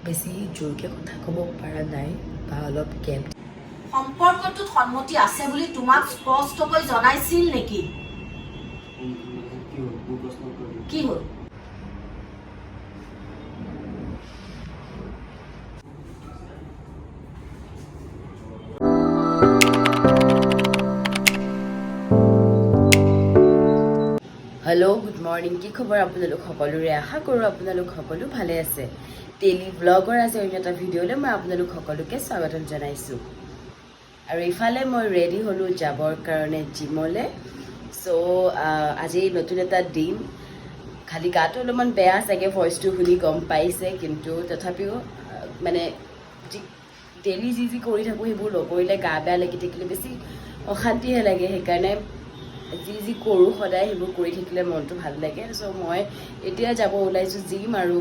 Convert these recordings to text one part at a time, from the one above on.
বেছি জোৰকৈ কথা ক'ব পৰা নাই বা অলপ গেপ। সম্পৰ্কটোত সন্মতি আছে বুলি তোমাক স্পষ্টকৈ জনাইছিল নেকি? কি হ'ল? হেল্ল' গুড মৰ্ণিং, কি খবৰ আপোনালোক সকলোৰে? আশা কৰোঁ আপোনালোক সকলো ভালে আছে। ডেইলি ব্লগৰ আজি অন্য এটা ভিডিঅ'লৈ মই আপোনালোক সকলোকে স্বাগতম জনাইছোঁ। আৰু ইফালে মই ৰেডি হ'লোঁ যাবৰ কাৰণে জিমলৈ। চ' আজি নতুন এটা দিন, খালি গাটো অলপমান বেয়া চাগে, ভইচটো শুনি গম পাইছে, কিন্তু তথাপিও মানে ডেইলি যি কৰি থাকোঁ সেইবোৰ নকৰিলে গা বেয়া লাগি থাকিলে বেছি অশান্তিহে লাগে। সেইকাৰণে যি কৰোঁ সদায় সেইবোৰ কৰি থাকিলে মনটো ভাল লাগে। চ' মই এতিয়া যাব ওলাইছোঁ জিম, আৰু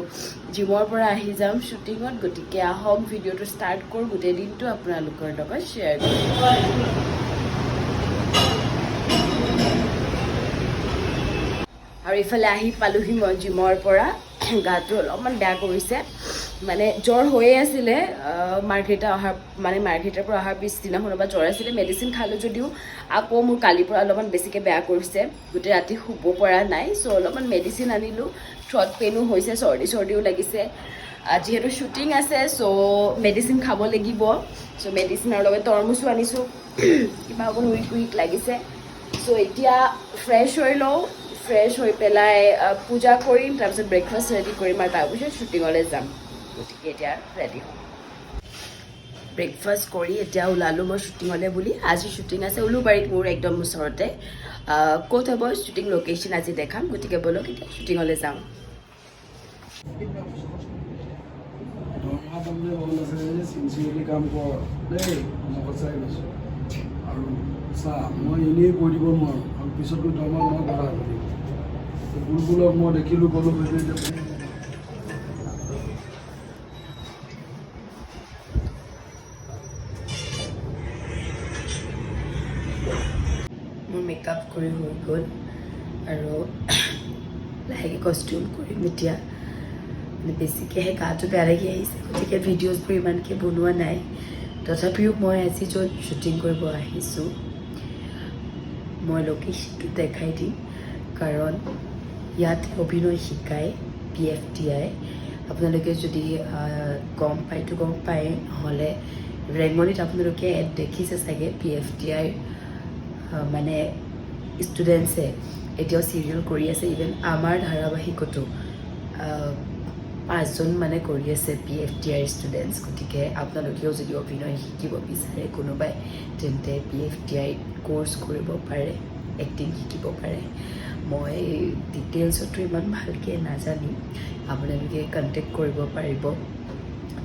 জিমৰ পৰা আহি যাম শ্বুটিঙত। গতিকে আহক ভিডিঅ'টো ষ্টাৰ্ট কৰোঁ, গোটেই দিনটো আপোনালোকৰ লগত শ্বেয়াৰ কৰিম। আৰু ইফালে আহি পালোহি মই জিমৰ পৰা। গাটো অলপমান বেয়া কৰিছে, মানে জ্বৰ হৈয়ে আছিলে মাৰ্কেটৰ পৰা অহাৰ পিছদিনাখনৰ পৰা জ্বৰ আছিলে। মেডিচিন খালোঁ যদিও আকৌ মোৰ কালিৰ পৰা অলপমান বেছিকৈ বেয়া কৰিছে, গোটেই ৰাতি শুব পৰা নাই। চ' অলপমান মেডিচিন আনিলোঁ, থ্ৰট পেইনো হৈছে, চৰ্দিও লাগিছে। যিহেতু শ্বুটিং আছে চ' মেডিচিন খাব লাগিব। চ' মেডিচিনৰ লগত তৰমুজো আনিছোঁ, কিবা অকণ উইক লাগিছে। চ' এতিয়া ফ্ৰেছ হৈ লওঁ, ফ্ৰেছ হৈ পেলাই পূজা কৰিম, তাৰপিছত ব্ৰেকফাষ্ট ৰেডি কৰিম, আৰু তাৰপিছত শ্বুটিঙলৈ যাম। গতিকে এতিয়া ৰেডি হ'ম। ব্ৰেকফাষ্ট কৰি এতিয়া ওলালোঁ মই শ্বুটিঙলৈ বুলি। আজি শ্বুটিং আছে উলুবাৰীত, মোৰ একদম ওচৰতে। ক'ত হ'ব শ্বুটিং লোকেশ্যন আজি দেখাম, গতিকে ব'লক এতিয়া শ্বুটিঙলৈ যাওঁ। চিনচিয়াৰলি কাম কৰ দেই, মই সঁচাই কৈছোঁ। আৰু চা, মই এনেই কৈ দিব নোৱাৰোঁ, আৰু পিছত গৈ দৰমহা মই কথা পাতিম। বুলবুলক মই দেখিলোঁ, ক'লোঁ মোৰ মেকআপ কৰি হৈ গ'ল, আৰু লাহেকৈ কষ্টিউম কৰিম এতিয়া। মানে বেছিকৈহে গাটো বেয়া লাগি আহিছে, গতিকে ভিডিঅ'জবোৰ ইমানকৈ বনোৱা নাই। তথাপিও মই আজি য'ত শ্বুটিং কৰিব আহিছোঁ, মই লোকেশ্যনটো দেখাই দিম, কাৰণ ইয়াত অভিনয় শিকায় PFTI। আপোনালোকে যদি গম পায়, নহ'লে ৰেঙনিত আপোনালোকে এড দেখিছে চাগে। PFTI মানে ষ্টুডেণ্টছে এতিয়াও চিৰিয়েল কৰি আছে। ইভেন আমাৰ ধাৰাবাহিকতো 5জন মানে কৰি আছে PFTIৰ ষ্টুডেণ্টছ। গতিকে আপোনালোকেও যদি অভিনয় শিকিব বিচাৰে কোনোবাই, তেন্তে PFTI কোৰ্চ কৰিব পাৰে, এক্টিং শিকিব পাৰে। মই ডিটেইলছতো ইমান ভালকৈ নাজানিম, আপোনালোকে কণ্টেক্ট কৰিব পাৰিব।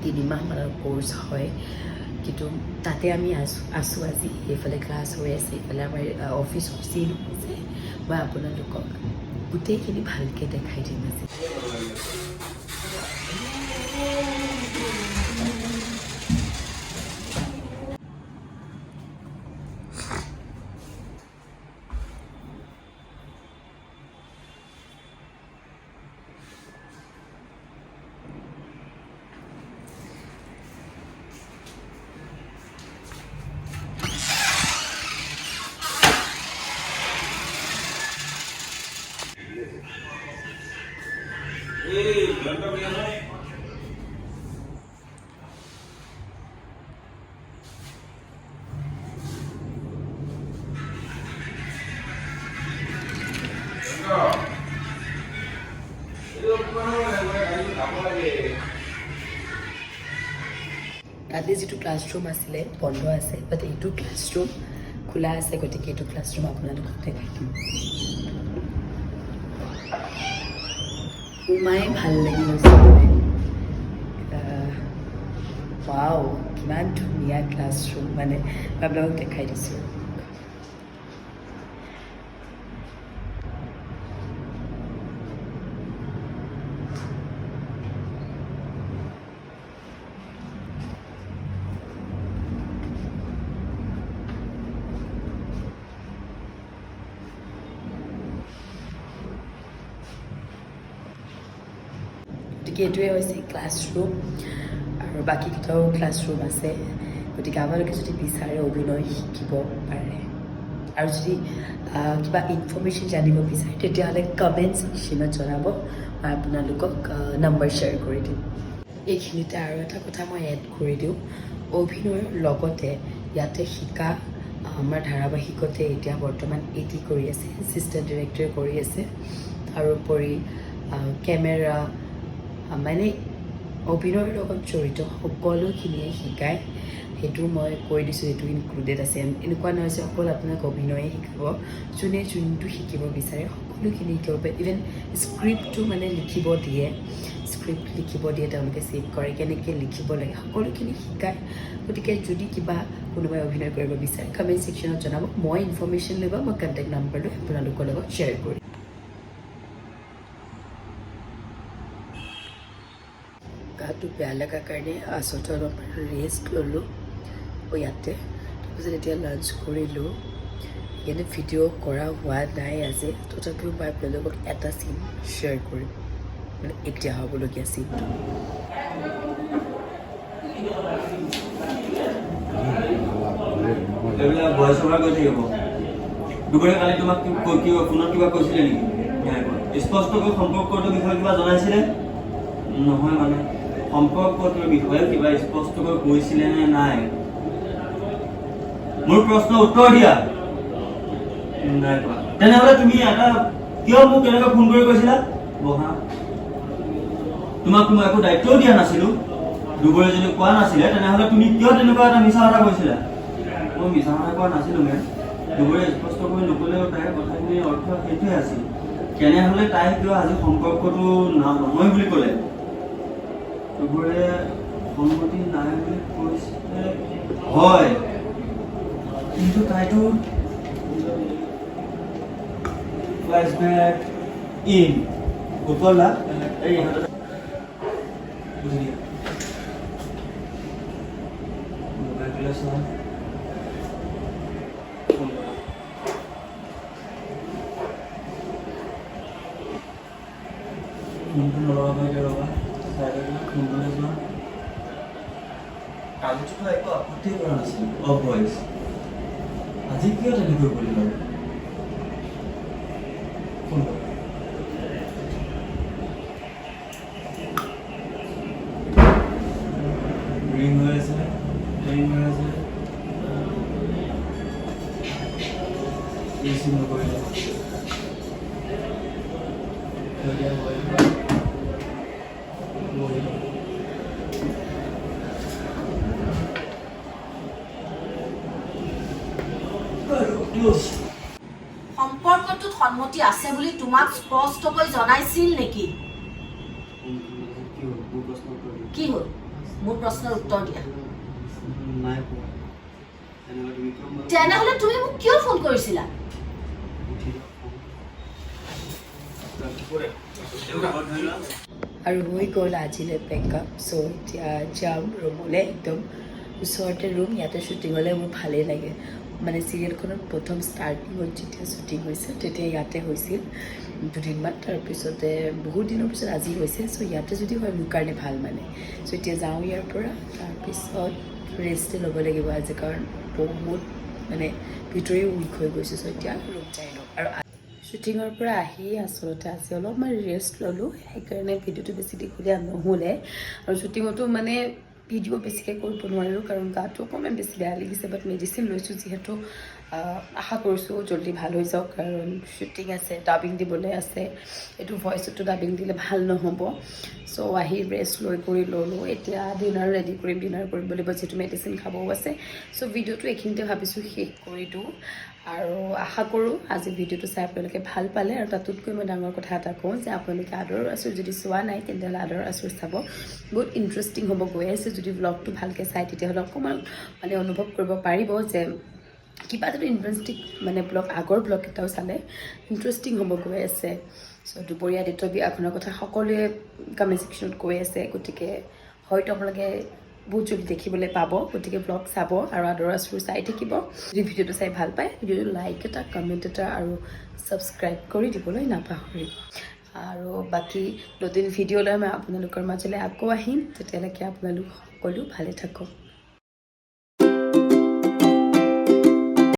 3 মাহমানৰ কোৰ্চ হয়, কিন্তু তাতে আমি আছোঁ আজি। এইফালে ক্লাছ হৈ আছে, এইফালে আমাৰ অফিচৰ চিন হৈছে। মই আপোনালোকক গোটেইখিনি ভালকৈ দেখাই দিম আজি। তাতে যিটো ক্লাছৰুম আছিলে বন্ধ আছে, বাট এইটো ক্লাছৰুম খোলা আছে। গতিকে এইটো ক্লাছৰুম আপোনালোকক দেখাই দিম। সোমাই ভাল লাগি গৈছে মানে। ৱাও, কিমান ধুনীয়া ক্লাছৰুম, মানে আপোনালোকক দেখাই দিছোঁ। গতিকে এইটোৱে হৈছে ক্লাছৰুম আৰু বাকীকেইটাও ক্লাছৰুম আছে। গতিকে আপোনালোকে যদি বিচাৰে অভিনয় শিকিব পাৰে আৰু যদি কিবা ইনফৰ্মেশ্যন জানিব বিচাৰে তেতিয়াহ'লে কমেণ্ট ছেকশ্যনত জনাব, মই আপোনালোকক নম্বৰ শ্বেয়াৰ কৰি দিম। এইখিনিতে আৰু এটা কথা মই এড কৰি দিওঁ, অভিনয়ৰ লগতে ইয়াতে শিকা আমাৰ ধাৰাবাহিকতে এতিয়া বৰ্তমান এটি কৰি আছে, এছিষ্টেণ্ট ডিৰেক্টৰ কৰি আছে, তাৰোপৰি কেমেৰা মানে অভিনয়ৰ লগত জড়িত সকলোখিনিয়ে শিকায়। সেইটো মই কৈ দিছোঁ, সেইটো ইনক্লুডেড আছে। এনেকুৱা নহয় যে অকল আপোনাক অভিনয়ে শিকাব, যোনে যোনটো শিকিব বিচাৰে সকলোখিনি শিকিব পাৰে। ইভেন স্ক্ৰিপ্টটো মানে লিখিব দিয়ে, স্ক্ৰিপ্ট লিখিব দিয়ে, তেওঁলোকে চেক কৰে কেনেকৈ লিখিব লাগে, সকলোখিনি শিকায়। গতিকে যদি কিবা কোনোবাই অভিনয় কৰিব বিচাৰে কমেণ্ট ছেকশ্যনত জনাব, মই ইনফৰ্মেশ্যন ল'ব, মই কণ্টেক্ট নাম্বাৰ লৈ আপোনালোকৰ লগত শ্বেয়াৰ কৰিম। গাটো বেয়া লগাৰ কাৰণে আচলতে অলপমান ৰেষ্ট ল'লোঁ ইয়াতে। তাৰপিছত এতিয়া লাঞ্চ কৰিলোঁ। ইয়াতে ভিডিঅ' কৰা হোৱা নাই আজি, তথাপিও মই আপোনালোকক এটা চিন শ্বেয়াৰ কৰিম, মানে এতিয়া হ'বলগীয়া চিনটো। এইবিলাক ভইচ অভাৰ কৰি থাকিব। দুপৰীয়া কালি তোমাক ফোনত কিবা কৈছিলে নেকি? স্পষ্টকৈ সম্পৰ্কটোৰ বিষয়ে কিবা জনাইছিলে? নহয় মানে সম্পৰ্কটোৰ বিষয়ে কিবা স্পষ্টকৈ কৈছিলে নে নাই? মোৰ প্ৰশ্নৰ উত্তৰ দিয়া। নাই কোৱা। তেনেহ'লে তুমি এটা কিয় মোক কেনেকৈ ফোন কৰি কৈছিলা? বহা। তোমাক মই একো দায়িত্বও দিয়া নাছিলো। দুপৰীয়া যদি কোৱা নাছিলে তেনেহ'লে তুমি কিয় তেনেকুৱা এটা মিছা কথা কৈছিলা? মই মিছা কথা কোৱা নাছিলো মেম। দুপৰীয়া স্পষ্টকৈ নক'লেও তাইৰ কথাখিনিৰ অৰ্থ সেইটোৱে আছিল। তেনেহ'লে তাই কিয় আজি সম্পৰ্কটো নহয় বুলি ক'লে? দুপৰীয়া সন্মতি নাই বুলি কৈছে হয়, কিন্তু তাইতো ফ্লেশ্ববেক ইন উতলা এই বুঝলি মোবাইল ক্লাছ না ফোনটো নলগাই ৰবা ফোনটোলৈ যোৱা। কাগজটো একো আপত্তি কৰা নাছিল অফ ভইচ। আজি কিয় তেনেকৈ কৰিল আৰু? ৰিং হৈ আছে, ৰিং হৈ আছে। ৰিচিভ নকৰিলে সম্পৰ্কটোত সন্মতি আছে বুলি তোমাক স্পষ্টকৈ জনাইছিল নেকি? কি হ'ল? মোৰ প্ৰশ্নৰ উত্তৰ দিয়া। তেনেহ'লে তুমি মোক কিয় ফোন কৰিছিলা? আৰু হৈ গ'ল আজিলৈ পেকআপ। চ' এতিয়া যাম ৰুমলৈ, একদম ওচৰতে ৰুম। ইয়াতে শ্বুটিং হ'লে মোৰ ভালেই লাগে। মানে চিৰিয়েলখনত প্ৰথম ষ্টাৰ্টিঙত যেতিয়া শ্বুটিং হৈছিল তেতিয়া ইয়াতে হৈছিল দুদিনমান, তাৰপিছতে বহুত দিনৰ পিছত আজি হৈছে। চ' ইয়াতে যদি হয় মোৰ কাৰণে ভাল মানে। চ' এতিয়া যাওঁ ইয়াৰ পৰা, তাৰপিছত ৰেষ্টে ল'ব লাগিব আজি, কাৰণ বহুত মানে ভিতৰেও উইক হৈ গৈছোঁ। চ' এতিয়া ৰুম যাই লওঁ। আৰু শ্বুটিঙৰ পৰা আহি আচলতে আজি অলপমান ৰেষ্ট ল'লোঁ, সেইকাৰণে ভিডিঅ'টো বেছি দীঘলীয়া নহ'লে। আৰু শ্বুটিঙতো মানে ভিডিঅ' বেছিকৈ কৰিব নোৱাৰিলোঁ, কাৰণ গাটো অকণমান বেছি বেয়া লাগিছে। বাট মেডিচিন লৈছোঁ যিহেতু, আশা কৰিছোঁ জল্দি ভাল হৈ যাওক, কাৰণ শ্বুটিং আছে, ডাবিং দিবলৈ আছে। এইটো ভইচতো ডাবিং দিলে ভাল নহ'ব। চ' আহি ৰেষ্ট লৈ কৰি ল'লোঁ। এতিয়া ডিনাৰ ৰেডি কৰিম, ডিনাৰ কৰিব লাগিব যিহেতু মেডিচিন খাবও আছে। চ' ভিডিঅ'টো এইখিনিতে ভাবিছোঁ শেষ কৰি দিওঁ। আৰু আশা কৰোঁ আজি ভিডিঅ'টো চাই আপোনালোকে ভাল পালে। আৰু তাতোতকৈ মই ডাঙৰ কথা এটা কওঁ যে আপোনালোকে আদৰৰ আচুৰ যদি চোৱা নাই তেতিয়াহ'লে আদৰৰ আচুৰ চাব, বহুত ইণ্টাৰেষ্টিং হ'ব গৈ আছে। যদি ব্লগটো ভালকৈ চাই তেতিয়াহ'লে অকণমান মানে অনুভৱ কৰিব পাৰিব যে কিবা যদি ইণ্টাৰেষ্টিং মানে আগৰ ব্লগ এটাও চালে ইণ্টাৰেষ্টিং হ'ব গৈ আছে। চ' দুপৰীয়া আদিত্য বিয়াখনৰ কথা সকলোৱে কমেণ্ট ছেকশ্যনত কৈ আছে, গতিকে হয়তো আপোনালোকে বহুত জলদি দেখিবলৈ পাব। গতিকে ব্লগ চাব আৰু আদৰৰ আচুৰ চাই থাকিব। যদি ভিডিঅ'টো চাই ভাল পায় ভিডিঅ'টো লাইক এটা, কমেণ্ট এটা আৰু ছাবস্ক্ৰাইব কৰি দিবলৈ নাপাহৰিব। আৰু বাকী নতুন ভিডিঅ' লৈ মই আপোনালোকৰ মাজলৈ আকৌ আহিম তেতিয়ালৈকে আপোনালোক সকলো ভালে থাকক